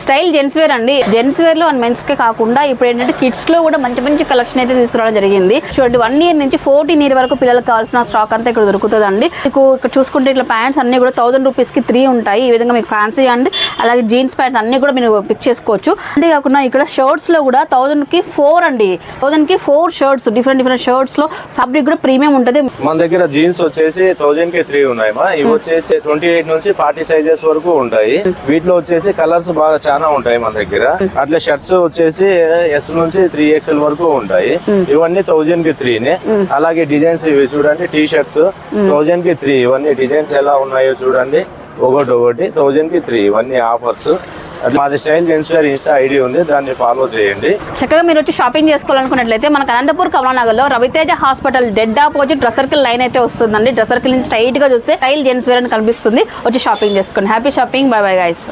Style gents wear అండి. Gents wear లో and men's కే కాకుండా ఇప్పుడు ఏంటంటే కిడ్స్ లో కూడా మంచి మంచి కలెక్షన్ అయితే తీసుకురావడం జరిగింది. చూడండి 1 year నుంచి 14 year వరకు పిల్లలకు కావాల్సిన స్టాక్ అంతా ఇక్కడ దొరుకుతుందండి. మీకు ఇక్కడ చూసుకుంటే ఇట్లా ప్యాంట్స్ అన్ని కూడా 1000 రూపీస్ కి 3 ఉంటాయి. ఈ విధంగా మీకు ఫ్యాన్సీ అండ్ అలాగే జీన్స్ ప్యాంట్స్ అన్ని కూడా మీరు పిక్ చేసుకోవచ్చు. అంతేకాకుండా ఇక్కడ షర్ట్స్ లో కూడా 1000 కి 4 అండి. 1000 కి 4 షర్ట్స్, డిఫరెంట్ షర్ట్స్ లో ఫ్యాబ్రిక్ కూడా ప్రీమియం ఉంటుంది. మన దగ్గర జీన్స్ వచ్చేసి 1000 కి 3 ఉన్నాయి. ఇవి వచ్చేసి 28 నుంచి 40 సైజెస్ వరకు ఉంటాయి. వీటిలో వచ్చేసి కలర్స్ బాగా చాలా ఉంటాయి మన దగ్గర. అట్లా షర్ట్స్ వచ్చేసి S నుంచి 3XL వరకు ఉంటాయి. ఇవన్నీ 1000 కి 3 అలాగే డిజైన్స్ ఇవి చూడండి, టీ షర్ట్స్ 1000 కి 3. ఇవన్నీ డిజైన్స్ ఎలా ఉన్నాయో చూడండి, ఒకటి 1000 కి 3. ఇవన్నీ ఆఫర్స్. మాది style gents wear insta ID ఉంది, దాన్ని ఫాలో చేయండి. చక్కగా మీరు వచ్చి షాపింగ్ చేసుకోవాలనుకున్నట్లయితే మనకు అనంతపూర్ కమలానగర్ లో Raviteja hospital dead opposite dress circle line అయితే వస్తుందండి. డ్రెస్ సర్కిల్ నుంచి స్ట్రైట్ గా చూస్తే స్టైల్ జెంట్స్ వేర్ అని కనిపిస్తుంది. వచ్చి షాపింగ్ చేసుకోండి. Happy shopping. By bye guys.